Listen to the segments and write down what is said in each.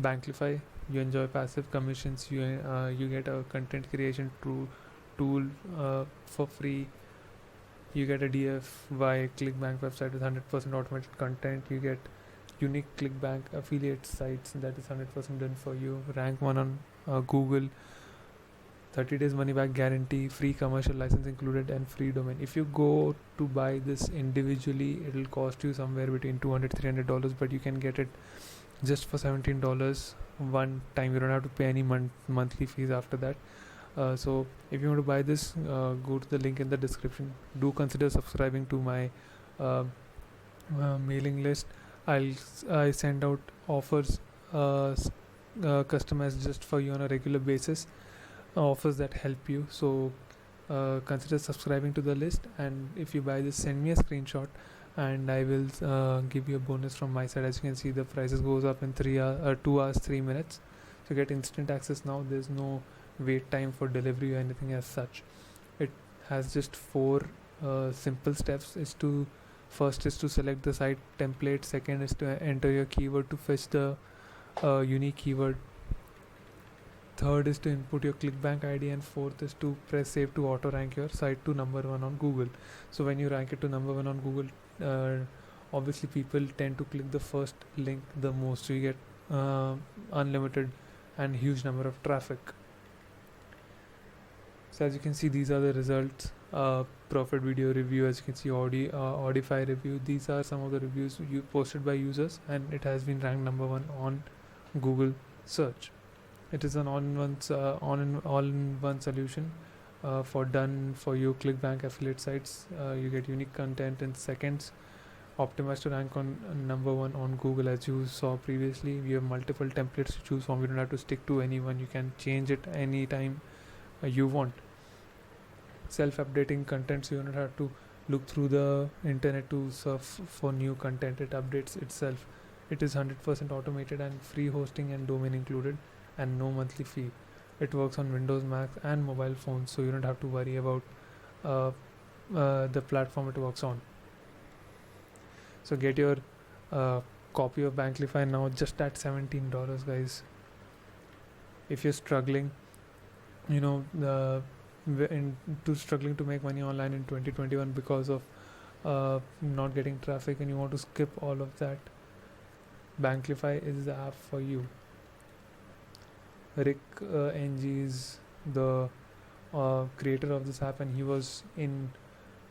Banklify, you enjoy passive commissions. You get a content creation tool for free. You get a DFY ClickBank website with 100% automated content. You get unique ClickBank affiliate sites that is 100% done for you. Rank one on Google. 30 days money back guarantee, free commercial license included, and free domain. If you go to buy this individually, it'll cost you somewhere between $200 $300, but you can get it just for $17 one time. You don't have to pay any monthly fees after that. So if you want to buy this, go to the link in the description. Do consider subscribing to my mailing list. I send out offers customized just for you on a regular basis, offers that help you. So consider subscribing to the list, and if you buy this, send me a screenshot and I will give you a bonus from my side. As you can see, the prices goes up in 2 hours 3 minutes. So get instant access now. There's no wait time for delivery or anything as such. It has just 4 simple steps. First is to select the site template. Second is to enter your keyword to fetch the unique keyword. Third is to input your ClickBank ID, and fourth is to press save to auto rank your site to number 1 on Google. So when you rank it to number 1 on Google, obviously people tend to click the first link the most, so you get unlimited and huge number of traffic. So as you can see, these are the results. Profit video review, as you can see, Audify review. These are some of the reviews you posted by users, and it has been ranked number 1 on Google search. It is an all-in-one solution for done for you ClickBank affiliate sites. You get unique content in seconds, optimized to rank on number 1 on Google. As you saw previously, you have multiple templates to choose from. You don't have to stick to any one. You can change it anytime you want. Self-updating content, so you don't have to look through the internet to surf for new content. It updates itself. It is 100% automated and free hosting and domain included, and no monthly fee. It works on Windows, Mac, and mobile phones, so you don't have to worry about the platform it works on. So get your copy of Banklify now, just at $17, guys. If you're struggling, struggling to make money online in 2021 because of not getting traffic, and you want to skip all of that, Banklify is the app for you. Rick NG is the creator of this app, and he was in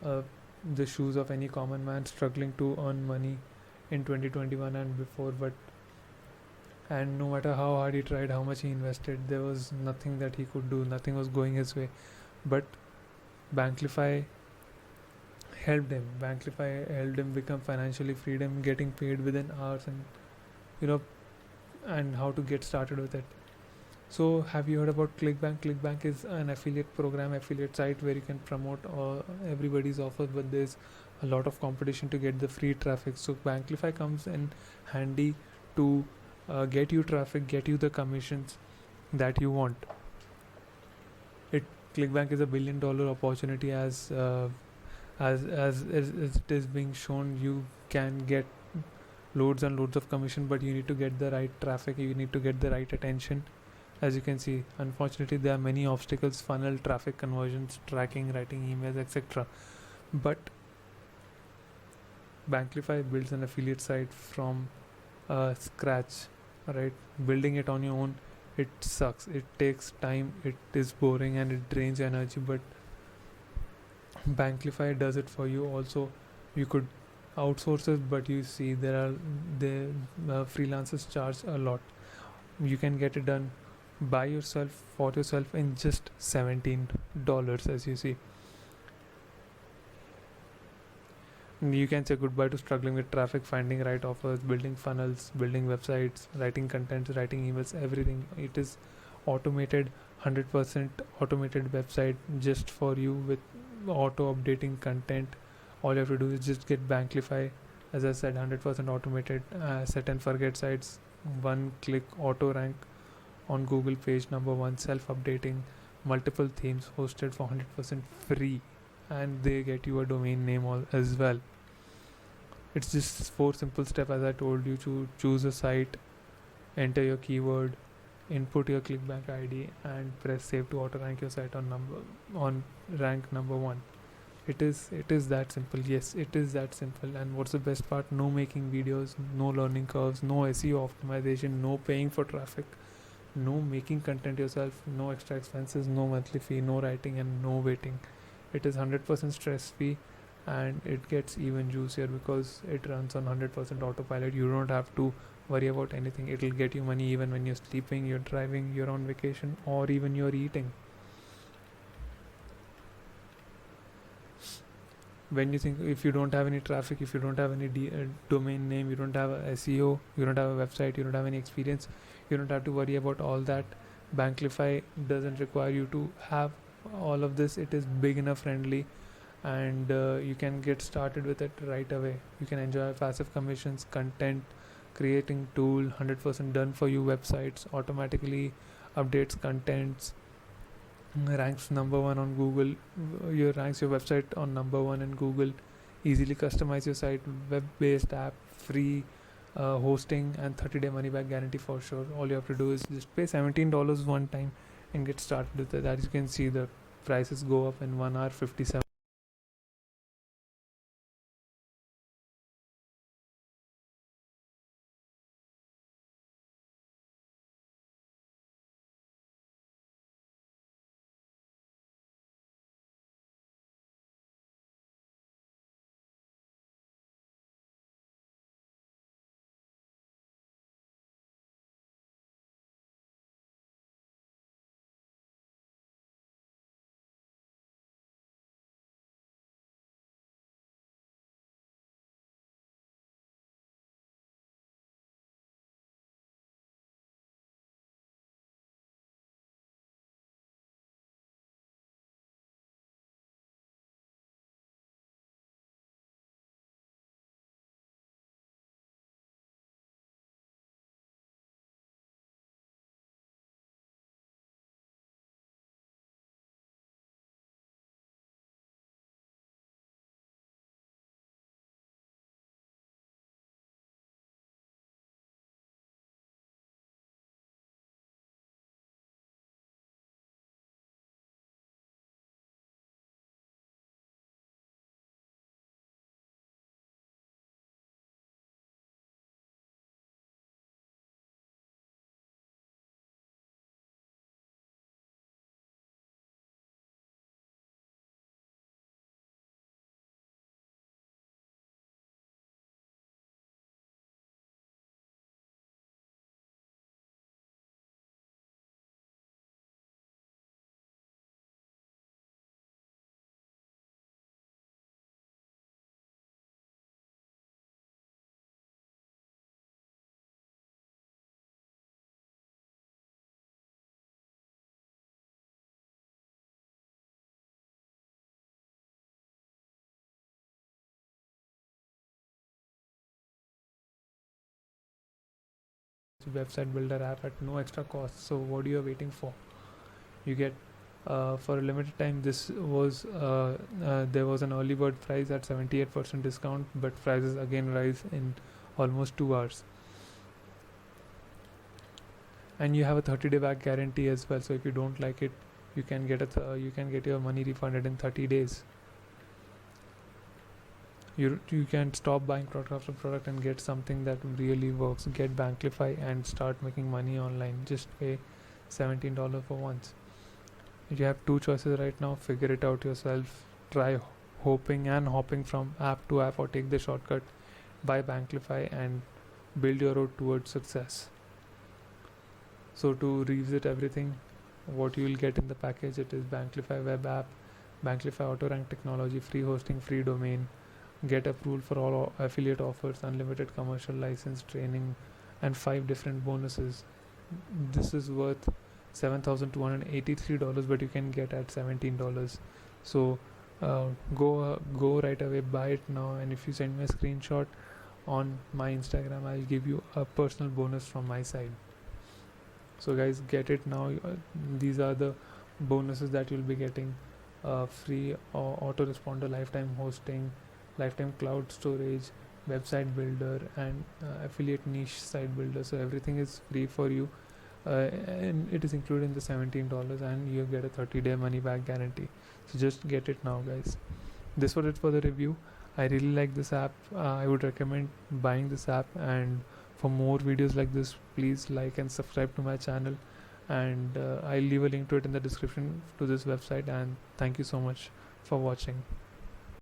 the shoes of any common man struggling to earn money in 2021 and before. And no matter how hard he tried, how much he invested, there was nothing that he could do. Nothing was going his way. But Banklify helped him. Banklify helped him become financially freedom, getting paid within hours, and and how to get started with it. So have you heard about ClickBank? ClickBank is an affiliate program, affiliate site where you can promote everybody's offer, but there's a lot of competition to get the free traffic. So Banklify comes in handy to get you traffic, get you the commissions that you want. ClickBank is $1 billion opportunity, as it is being shown. You can get loads and loads of commission, but you need to get the right traffic. You need to get the right attention. As you can see, unfortunately, there are many obstacles: funnel, traffic conversions, tracking, writing emails, etc. But Banklify builds an affiliate site from scratch. Right, building it on your own, it sucks. It takes time. It is boring and it drains energy. But Banklify does it for you. Also, you could outsource it, but you see the freelancers charge a lot. You can get it done by yourself, for yourself, in just $17, as you see. You can say goodbye to struggling with traffic, finding right offers, building funnels, building websites, writing content, writing emails, everything. It is automated, 100% automated website just for you with auto updating content. All you have to do is just get Banklify. As I said, 100% automated, set and forget sites, one click auto rank on Google page number 1, self-updating, multiple themes hosted for 100% free, and they get you a domain name as well. It's just 4 simple steps, as I told you, to choose a site, enter your keyword, input your clickbank ID, and press save to auto rank your site on rank number 1. It is that simple. Yes, it is that simple. And what's the best part? No making videos, no learning curves, no SEO optimization, no paying for traffic, no making content yourself, no extra expenses, no monthly fee, no writing, and no waiting. It is 100% stress free, and it gets even juicier because it runs on 100% autopilot. You don't have to worry about anything. It'll get you money even when you're sleeping, you're driving, you're on vacation, or even you're eating. When you think, if you don't have any traffic, if you don't have any domain name, you don't have a SEO, you don't have a website, you don't have any experience, you don't have to worry about all that. Banklify doesn't require you to have all of this. It is beginner friendly, and you can get started with it right away. You can enjoy passive commissions, content creating tool, 100% done for you websites, automatically updates contents, ranks number 1 on Google. Your ranks your website on number 1 in Google. Easily customize your site, web-based app, free hosting, and 30-day money-back guarantee for sure. All you have to do is just pay $17 one time and get started with it. As you can see, the prices go up in 1 hour 57. Website builder app at no extra cost. So what are you waiting for? You get for a limited time. There was an early bird price at 78% discount, but prices again rise in almost 2 hours. And you have a 30-day back guarantee as well. So if you don't like it, you can get your money refunded in 30 days. You can stop buying product after product and get something that really works. Get Banklify and start making money online. Just pay $17 for once. You have 2 choices right now. Figure it out yourself. Try hoping and hopping from app to app, or take the shortcut. Buy Banklify and build your road towards success. So to revisit everything, what you will get in the package, it is Banklify web app, Banklify auto rank technology, free hosting, free domain, get approval for all affiliate offers, unlimited commercial license, training, and 5 different bonuses. This is worth $7,283, but you can get at $17. So go right away, buy it now, and if you send me a screenshot on my Instagram, I'll give you a personal bonus from my side. So guys, get it now. These are the bonuses that you'll be getting: free autoresponder, lifetime hosting, lifetime cloud storage, website builder, and affiliate niche site builder. So everything is free for you, and it is included in the $17, and you get a 30-day money back guarantee. So just get it now, guys. This was it for the review. I really like this app. I would recommend buying this app, and for more videos like this, please like and subscribe to my channel, and I'll leave a link to it in the description to this website. And thank you so much for watching.